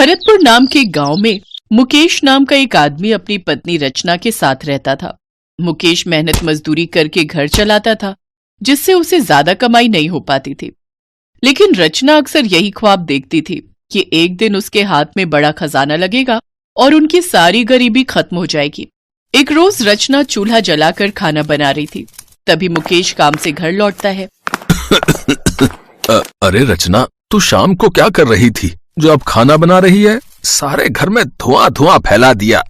भरतपुर नाम के गांव में मुकेश नाम का एक आदमी अपनी पत्नी रचना के साथ रहता था। मुकेश मेहनत मजदूरी करके घर चलाता था, जिससे उसे ज्यादा कमाई नहीं हो पाती थी। लेकिन रचना अक्सर यही ख्वाब देखती थी कि एक दिन उसके हाथ में बड़ा खजाना लगेगा और उनकी सारी गरीबी खत्म हो जाएगी। एक रोज रचना चूल्हा जलाकर खाना बना रही थी, तभी मुकेश काम से घर लौटता है। अरे रचना, तू शाम को क्या कर रही थी जो अब खाना बना रही है? सारे घर में धुआं धुआं फैला दिया।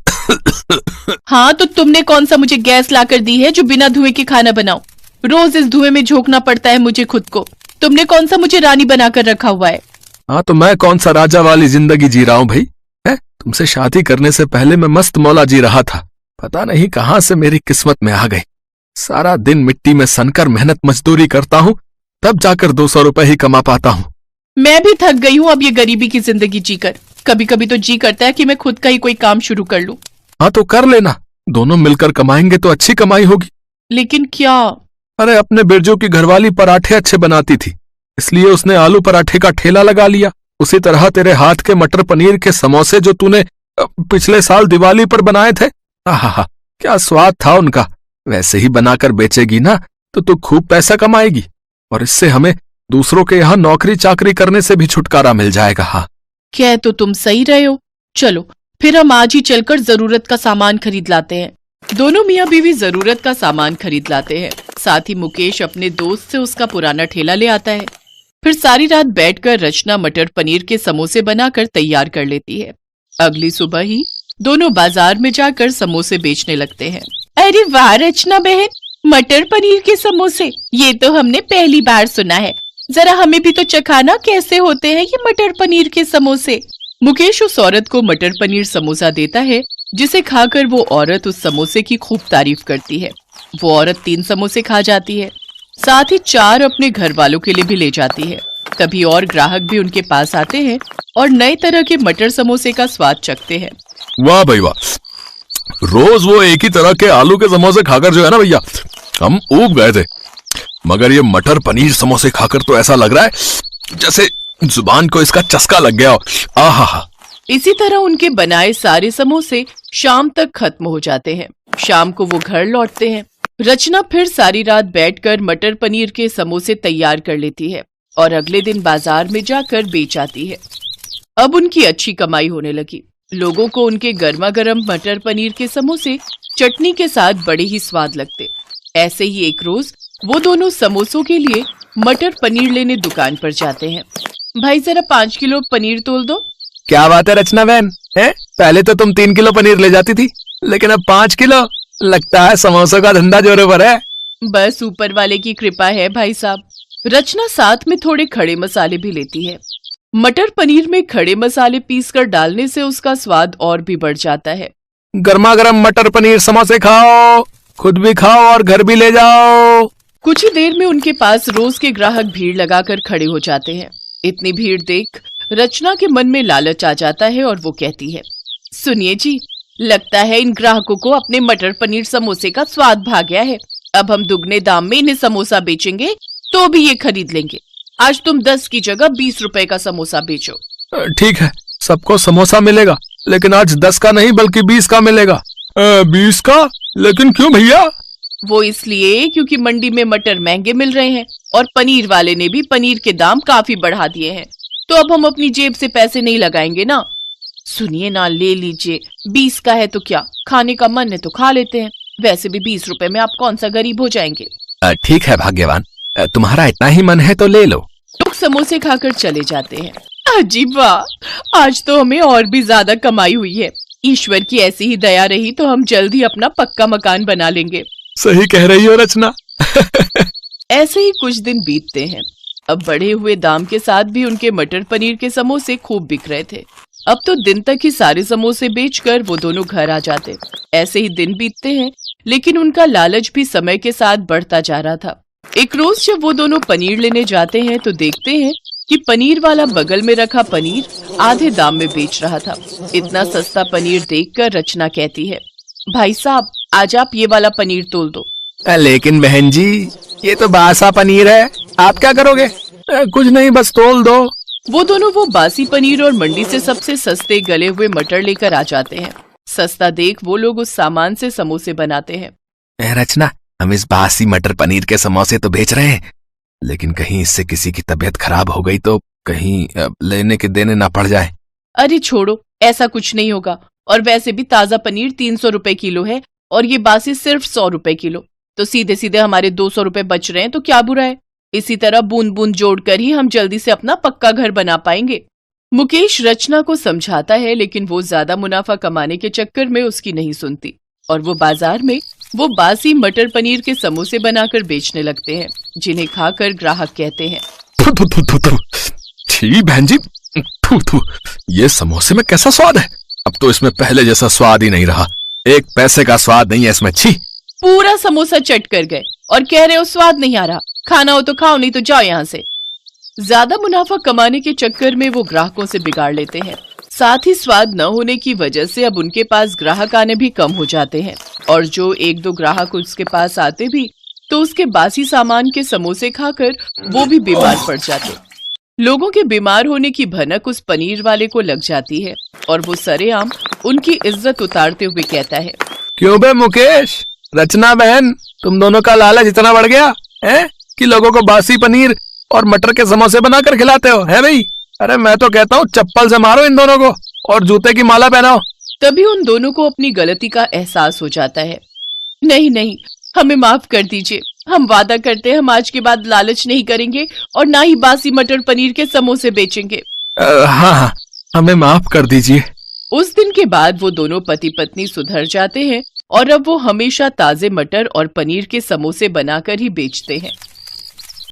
हाँ, तो तुमने कौन सा मुझे गैस लाकर दी है जो बिना धुएं के खाना बनाऊं? रोज इस धुएं में झोंकना पड़ता है मुझे खुद को। तुमने कौन सा मुझे रानी बनाकर रखा हुआ है? हाँ, तो मैं कौन सा राजा वाली जिंदगी जी रहा हूँ भाई? है? तुमसे शादी करने से पहले मैं मस्त मौला जी रहा था। पता नहीं कहाँ से मेरी किस्मत में आ गई। सारा दिन मिट्टी में सनकर मेहनत मजदूरी करता हूँ, तब जाकर 200 रुपए ही कमा पाता हूँ। मैं भी थक गई हूँ अब ये गरीबी की जिंदगी जीकर। कभी कभी तो जी करता है कि मैं खुद का ही कोई काम शुरू कर लूं। हाँ, तो कर लेना। दोनों मिलकर कमाएंगे तो अच्छी कमाई होगी। लेकिन क्या? अरे, अपने बिरजू की घरवाली पराठे अच्छे बनाती थी, इसलिए उसने आलू पराठे का ठेला लगा लिया। उसी तरह तेरे हाथ के मटर पनीर के समोसे जो तूने पिछले साल दिवाली पर बनाए थे, आहा, क्या स्वाद था उनका। वैसे ही बनाकर बेचेगी ना तो तू खूब पैसा कमाएगी, और इससे हमें दूसरों के यहाँ नौकरी चाकरी करने से भी छुटकारा मिल जाएगा। हाँ, क्या तो तुम सही रहे हो। चलो फिर हम आज ही चलकर जरूरत का सामान खरीद लाते हैं। दोनों मियाँ बीवी जरूरत का सामान खरीद लाते हैं। साथ ही मुकेश अपने दोस्त से उसका पुराना ठेला ले आता है। फिर सारी रात बैठकर रचना मटर पनीर के समोसे बनाकर तैयार कर लेती है। अगली सुबह ही दोनों बाजार में जाकर समोसे बेचने लगते हैं। अरे वाह रचना बहन, मटर पनीर के समोसे, ये तो हमने पहली बार सुना है। जरा हमें भी तो चखाना कैसे होते हैं ये मटर पनीर के समोसे। मुकेश उस औरत को मटर पनीर समोसा देता है, जिसे खाकर वो औरत उस समोसे की खूब तारीफ करती है। वो औरत 3 समोसे खा जाती है, साथ ही 4 अपने घर वालों के लिए भी ले जाती है। तभी और ग्राहक भी उनके पास आते हैं और नए तरह के मटर समोसे का स्वाद चखते हैं। वाह भाई वाह, रोज वो एक ही तरह के आलू के समोसे खाकर जो है ना भैया, हम ऊब गए थे। मगर ये मटर पनीर समोसे खाकर तो ऐसा लग रहा है जैसे जुबान को इसका चस्का लग गया हो। आहा। इसी तरह उनके बनाए सारे समोसे शाम तक खत्म हो जाते हैं। शाम को वो घर लौटते हैं। रचना फिर सारी रात बैठकर मटर पनीर के समोसे तैयार कर लेती है और अगले दिन बाजार में जाकर बेच आती है। अब उनकी अच्छी कमाई होने लगी। लोगों को उनके गर्मा गर्म मटर पनीर के समोसे चटनी के साथ बड़े ही स्वाद लगते। ऐसे ही एक रोज वो दोनों समोसों के लिए मटर पनीर लेने दुकान पर जाते हैं। भाई जरा 5 किलो पनीर तोल दो। क्या बात है रचना बहन, है? पहले तो तुम 3 किलो पनीर ले जाती थी, लेकिन अब 5 किलो। लगता है समोसों का धंधा जोरों पर है। बस ऊपर वाले की कृपा है भाई साहब। रचना साथ में थोड़े खड़े मसाले भी लेती है। मटर पनीर में खड़े मसाले पीसकर डालने से उसका स्वाद और भी बढ़ जाता है। गर्मा गर्म मटर पनीर समोसे खाओ, खुद भी खाओ और घर भी ले जाओ। कुछ ही देर में उनके पास रोज के ग्राहक भीड़ लगाकर खड़े हो जाते हैं। इतनी भीड़ देख रचना के मन में लालच आ जाता है और वो कहती है, सुनिए जी, लगता है इन ग्राहकों को अपने मटर पनीर समोसे का स्वाद भा गया है। अब हम दुगने दाम में इन्हें समोसा बेचेंगे तो भी ये खरीद लेंगे। आज तुम 10 की जगह 20 रुपए का समोसा बेचो। ठीक है, सबको समोसा मिलेगा, लेकिन आज 10 का नहीं बल्कि 20 का मिलेगा। 20 का? लेकिन क्यों भैया? वो इसलिए क्योंकि मंडी में मटर महंगे मिल रहे हैं और पनीर वाले ने भी पनीर के दाम काफी बढ़ा दिए हैं, तो अब हम अपनी जेब से पैसे नहीं लगाएंगे ना। सुनिए ना, ले लीजिए, 20 का है तो क्या, खाने का मन है तो खा लेते हैं। वैसे भी 20 रुपए में आप कौन सा गरीब हो जाएंगे। ठीक है भाग्यवान, तुम्हारा इतना ही मन है तो ले लो। लोग समोसे खाकर चले जाते हैं। अजीब वाह, आज तो हमें और भी ज्यादा कमाई हुई है। ईश्वर की ऐसी ही दया रही तो हम जल्द ही अपना पक्का मकान बना लेंगे। सही कह रही हो रचना। ऐसे ही कुछ दिन बीतते हैं। अब बढ़े हुए दाम के साथ भी उनके मटर पनीर के समोसे खूब बिक रहे थे। अब तो दिन तक ही सारे समोसे बेचकर वो दोनों घर आ जाते। ऐसे ही दिन बीतते हैं, लेकिन उनका लालच भी समय के साथ बढ़ता जा रहा था। एक रोज जब वो दोनों पनीर लेने जाते हैं तो देखते हैं कि पनीर वाला बगल में रखा पनीर आधे दाम में बेच रहा था। इतना सस्ता पनीर देखकर रचना कहती है, भाई साहब आज आप ये वाला पनीर तोल दो। लेकिन बहन जी, ये तो बासा पनीर है, आप क्या करोगे? कुछ नहीं, बस तोल दो। वो दोनों वो बासी पनीर और मंडी से सबसे सस्ते गले हुए मटर लेकर आ जाते हैं। सस्ता देख वो लोग उस सामान से समोसे बनाते हैं। रचना, हम इस बासी मटर पनीर के समोसे तो बेच रहे हैं, लेकिन कहीं इससे किसी की तबीयत खराब हो गई तो कहीं लेने के देने ना पड़ जाए। अरे छोड़ो, ऐसा कुछ नहीं होगा। और वैसे भी ताजा पनीर 300 रुपए किलो है और ये बासी सिर्फ 100 रुपए किलो, तो सीधे सीधे हमारे 200 रुपए बच रहे हैं, तो क्या बुरा है। इसी तरह बूंद बूंद जोड़कर ही हम जल्दी से अपना पक्का घर बना पाएंगे। मुकेश रचना को समझाता है, लेकिन वो ज्यादा मुनाफा कमाने के चक्कर में उसकी नहीं सुनती और वो बाजार में वो बासी मटर पनीर के समोसे बनाकर बेचने लगते हैं, जिन्हें खाकर ग्राहक कहते हैं, छी बहन जी, ये समोसे में कैसा स्वाद है। अब तो इसमें पहले जैसा स्वाद ही नहीं रहा, 1 पैसे का स्वाद नहीं है इसमें। छी। पूरा समोसा चट कर गए और कह रहे हो स्वाद नहीं आ रहा। खाना हो तो खाओ, नहीं तो जाओ यहाँ से। ज्यादा मुनाफा कमाने के चक्कर में वो ग्राहकों से बिगाड़ लेते हैं। साथ ही स्वाद न होने की वजह से अब उनके पास ग्राहक आने भी कम हो जाते हैं और जो 1-2 ग्राहक उसके पास आते भी तो उसके बासी सामान के समोसे खाकर वो भी बीमार पड़ जाते। लोगों के बीमार होने की भनक उस पनीर वाले को लग जाती है और वो सरेआम उनकी इज्जत उतारते हुए कहता है, क्यों बे मुकेश, रचना बहन, तुम दोनों का लालच इतना बढ़ गया है कि लोगों को बासी पनीर और मटर के समोसे बनाकर खिलाते हो, है भाई? अरे मैं तो कहता हूँ चप्पल से मारो इन दोनों को और जूते की माला पहनाओ। तभी उन दोनों को अपनी गलती का एहसास हो जाता है। नहीं नहीं, हमें माफ कर दीजिए। हम वादा करते हैं हम आज के बाद लालच नहीं करेंगे और ना ही बासी मटर पनीर के समोसे बेचेंगे। हाँ, हमें माफ कर दीजिए। उस दिन के बाद वो दोनों पति पत्नी सुधर जाते हैं और अब वो हमेशा ताजे मटर और पनीर के समोसे बनाकर ही बेचते हैं।